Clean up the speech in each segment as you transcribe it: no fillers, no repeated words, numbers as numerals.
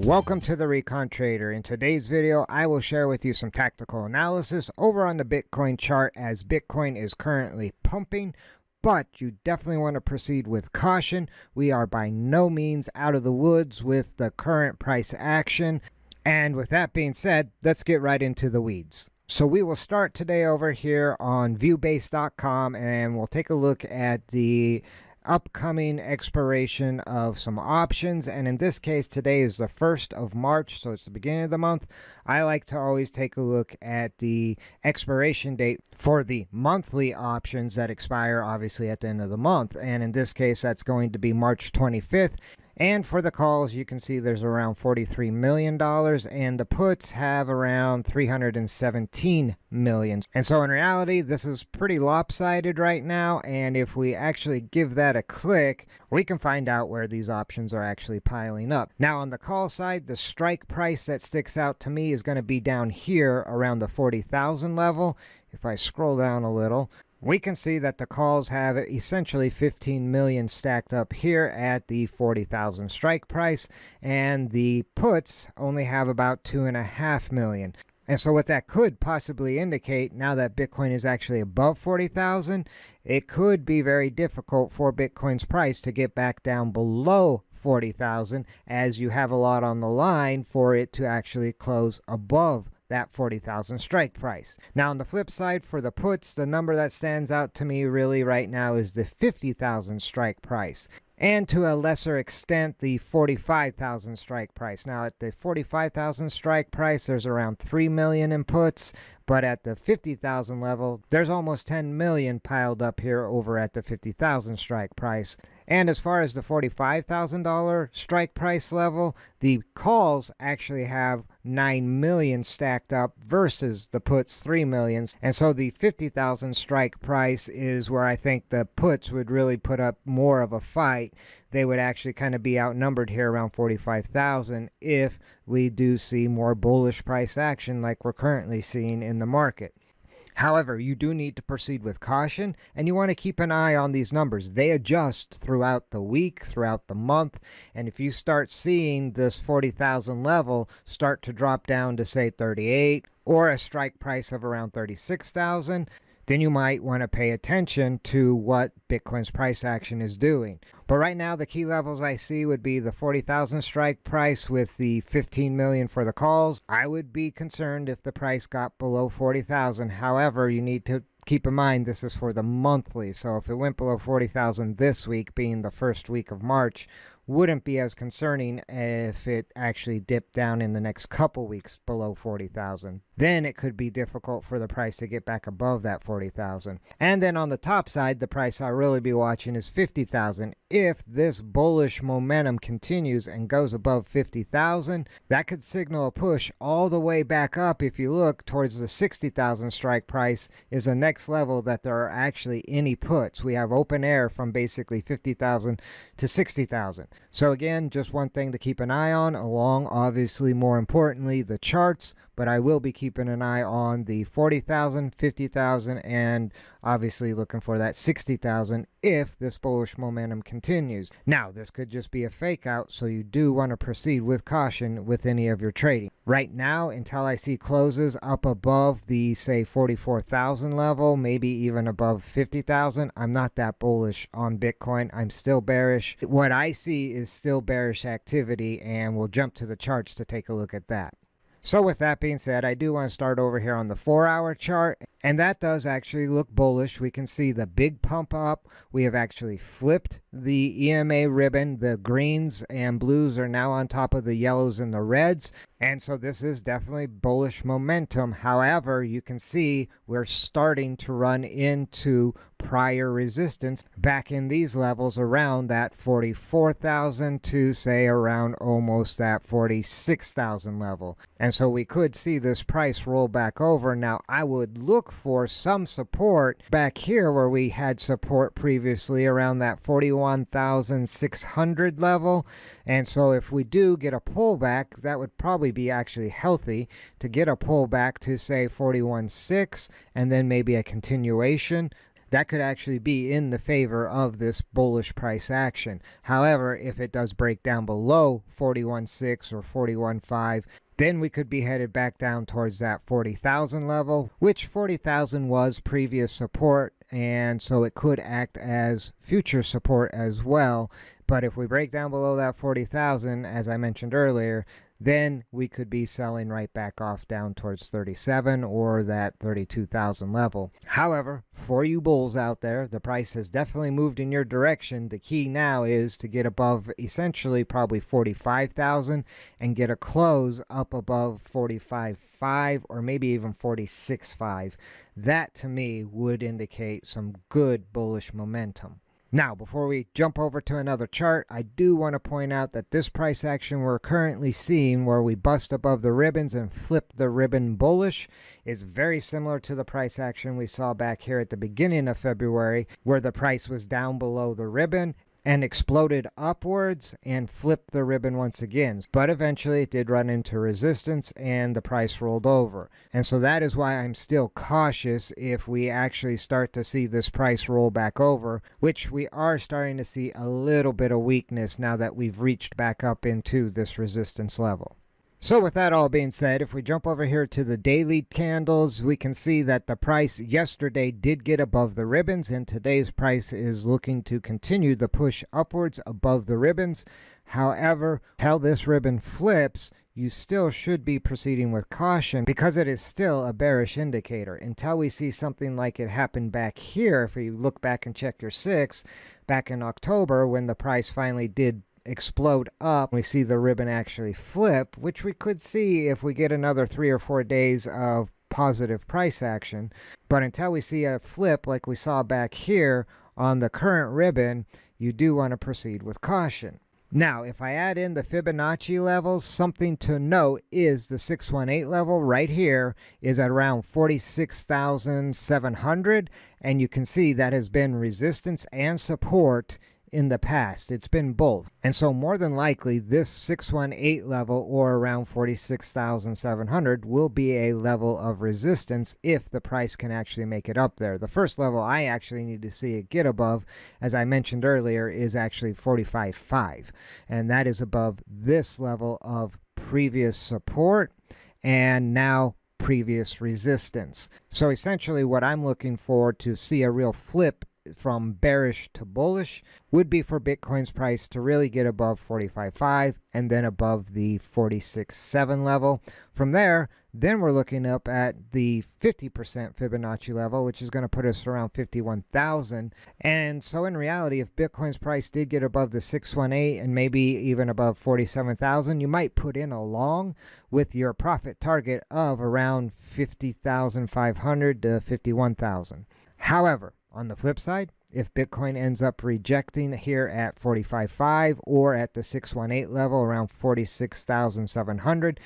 Welcome to the Recon Trader. In today's video, I will share with you some tactical analysis over on the Bitcoin chart as Bitcoin is currently pumping, but you definitely want to proceed with caution. We are by no means out of the woods with the current price action. And with that being said, let's get right into the weeds. So we will start today over here on viewbase.com and we'll take a look at the upcoming expiration of some options, and in this case today is the 1st of March, so it's the beginning of the month. I like to always take a look at the expiration date for the monthly options that expire obviously at the end of the month, and in this case that's going to be March 25th. And for the calls, you can see there's around $43 million, and the puts have around $317 million. And so in reality, this is pretty lopsided right now, and if we actually give that a click, we can find out where these options are actually piling up. Now on the call side, the strike price that sticks out to me is going to be down here around the 40,000 level. If I scroll down a little, we can see that the calls have essentially 15 million stacked up here at the 40,000 strike price, and the puts only have about 2.5 million. And so what that could possibly indicate, now that Bitcoin is actually above 40,000, it could be very difficult for Bitcoin's price to get back down below 40,000, as you have a lot on the line for it to actually close above that 40,000 strike price. Now on the flip side, for the puts, the number that stands out to me really right now is the 50,000 strike price, and to a lesser extent the 45,000 strike price. Now at the 45,000 strike price, there's around 3 million in puts, but at the 50,000 level, there's almost 10 million piled up here over at the 50,000 strike price. And as far as the $45,000 strike price level, the calls actually have 9 million stacked up versus the puts 3 million. And so the 50,000 strike price is where I think the puts would really put up more of a fight. They would actually kind of be outnumbered here around 45,000 if we do see more bullish price action like we're currently seeing in the market. However, you do need to proceed with caution, and you want to keep an eye on these numbers. They adjust throughout the week, throughout the month, and if you start seeing this 40,000 level start to drop down to say 38 or a strike price of around 36,000, then you might want to pay attention to what Bitcoin's price action is doing. But right now, the key levels I see would be the 40,000 strike price with the 15 million for the calls. I would be concerned if the price got below 40,000. However, you need to keep in mind this is for the monthly. So if it went below 40,000 this week, being the first week of March, wouldn't be as concerning if it actually dipped down in the next couple weeks below 40,000. Then it could be difficult for the price to get back above that 40,000. And then on the top side, the price I'll really be watching is 50,000. If this bullish momentum continues and goes above 50,000, that could signal a push all the way back up. If you look towards the 60,000 strike price is the next level that there are actually any puts. We have open air from basically 50,000 to 60,000. So again, just one thing to keep an eye on, along obviously more importantly the charts, but I will be keeping an eye on the 40,000, 50,000, and obviously looking for that 60,000 if this bullish momentum continues. Now, this could just be a fake out, so you do want to proceed with caution with any of your trading. Right now, until I see closes up above the, say, 44,000 level, maybe even above 50,000, I'm not that bullish on Bitcoin. I'm still bearish. What I see is still bearish activity, and we'll jump to the charts to take a look at that. So with that being said, I do want to start over here on the 4-hour chart, and that does actually look bullish. We can see the big pump up. We have actually flipped the EMA ribbon. The greens and blues are now on top of the yellows and the reds, and so this is definitely bullish momentum. However, you can see we're starting to run into prior resistance back in these levels around that 44,000 to say around almost that 46,000 level. And so we could see this price roll back over. Now I would look for some support back here where we had support previously around that 41,600 level. And so if we do get a pullback, that would probably be actually healthy to get a pullback to say 41.6 and then maybe a continuation. that could actually be in the favor of this bullish price action. However, if it does break down below 41.6 or 41.5, then we could be headed back down towards that 40,000 level, which 40,000 was previous support, and so it could act as future support as well. But if we break down below that 40,000, as I mentioned earlier, then we could be selling right back off down towards 37 or that 32,000 level. However, for you bulls out there, the price has definitely moved in your direction. The key now is to get above essentially probably 45,000 and get a close up above 45.5 or maybe even 46.5. That to me would indicate some good bullish momentum. Now, before we jump over to another chart, I do want to point out that this price action we're currently seeing, where we bust above the ribbons and flip the ribbon bullish, is very similar to the price action we saw back here at the beginning of February, where the price was down below the ribbon and exploded upwards and flipped the ribbon once again. But eventually it did run into resistance and the price rolled over. And so that is why I'm still cautious if we actually start to see this price roll back over, which we are starting to see a little bit of weakness now that we've reached back up into this resistance level. So with that all being said, if we jump over here to the daily candles, we can see that the price yesterday did get above the ribbons, and today's price is looking to continue the push upwards above the ribbons. However, till this ribbon flips, you still should be proceeding with caution because it is still a bearish indicator. Until we see something like it happened back here, if you look back and check your 6, back in October when the price finally did explode up, we see the ribbon actually flip, which we could see if we get another 3 or 4 days of positive price action. But until we see a flip like we saw back here on the current ribbon, you do want to proceed with caution. Now, if I add in the Fibonacci levels, something to note is the 618 level right here is at around 46,700, and you can see that has been resistance and support in the past. It's been both. And so more than likely this 618 level or around 46,700 will be a level of resistance if the price can actually make it up there. The first level I actually need to see it get above, as I mentioned earlier, is actually 45.5, and that is above this level of previous support and now previous resistance. So essentially what I'm looking for to see a real flip from bearish to bullish would be for Bitcoin's price to really get above 45.5 and then above the 46.7 level. From there, then we're looking up at the 50% Fibonacci level, which is going to put us around 51,000. And so in reality, if Bitcoin's price did get above the 618 and maybe even above 47,000, you might put in a long with your profit target of around 50,500 to 51,000. However, on the flip side, if Bitcoin ends up rejecting here at 45.5 or at the 618 level around 46,700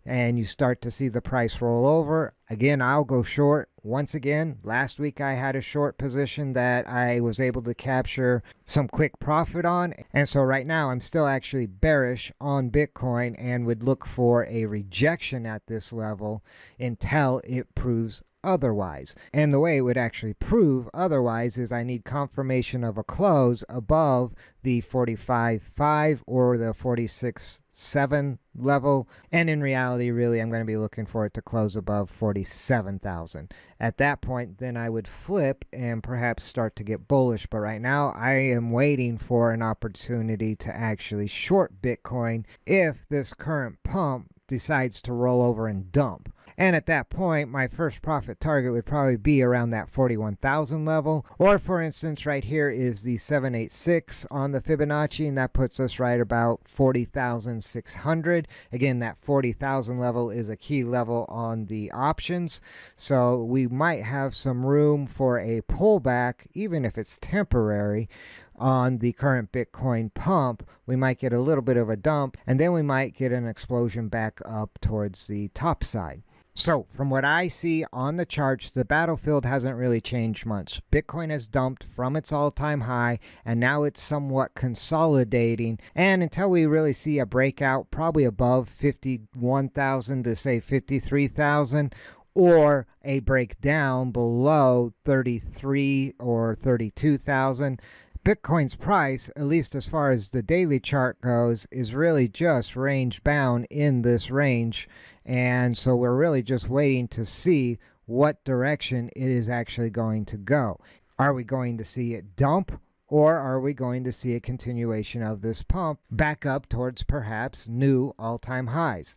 and you start to see the price roll over, again, I'll go short. Once again, last week I had a short position that I was able to capture some quick profit on. And so right now I'm still actually bearish on Bitcoin and would look for a rejection at this level until it proves otherwise. And the way it would actually prove otherwise is I need confirmation of a close above the 45.5 or the 46.7 level. And in reality, really, I'm going to be looking for it to close above 47,000. At that point, then I would flip and perhaps start to get bullish. But right now, I am waiting for an opportunity to actually short Bitcoin if this current pump decides to roll over and dump. And at that point, my first profit target would probably be around that 41,000 level. Or for instance, right here is the 786 on the Fibonacci, and that puts us right about 40,600. Again, that 40,000 level is a key level on the options. So we might have some room for a pullback, even if it's temporary, on the current Bitcoin pump. We might get a little bit of a dump, and then we might get an explosion back up towards the top side. So from what I see on the charts, the battlefield hasn't really changed much. Bitcoin has dumped from its all-time high, and now it's somewhat consolidating. And until we really see a breakout, probably above 51,000 to say 53,000, or a breakdown below 33 or 32,000. Bitcoin's price, at least as far as the daily chart goes, is really just range bound in this range. And so we're really just waiting to see what direction it is actually going to go. Are we going to see it dump, or are we going to see a continuation of this pump back up towards perhaps new all-time highs?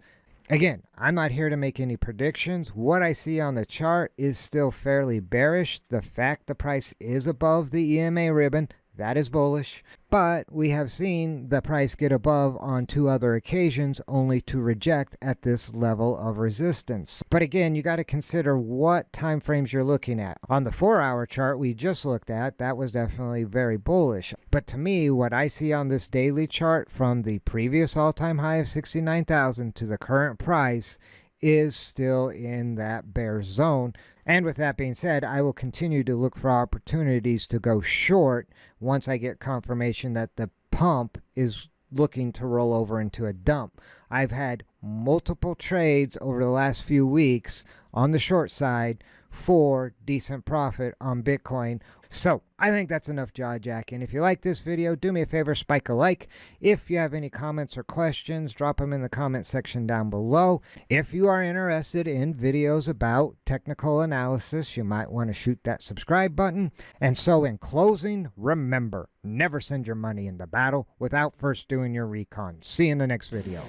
Again, I'm not here to make any predictions. What I see on the chart is still fairly bearish. The fact the price is above the EMA ribbon, that is bullish, but we have seen the price get above on 2 other occasions only to reject at this level of resistance. But again, you got to consider what time frames you're looking at. On the 4-hour chart we just looked at, that was definitely very bullish. But to me, what I see on this daily chart from the previous all-time high of 69,000 to the current price is still in that bear zone. And with that being said, I will continue to look for opportunities to go short once I get confirmation that the pump is looking to roll over into a dump. I've had multiple trades over the last few weeks on the short side for decent profit on Bitcoin. So I think that's enough jaw jacking. If you like this video, do me a favor, spike a like. If you have any comments or questions, drop them in the comment section down below. If you are interested in videos about technical analysis, you might want to shoot that subscribe button. And so in closing, remember, never send your money into battle without first doing your recon. See you in the next video.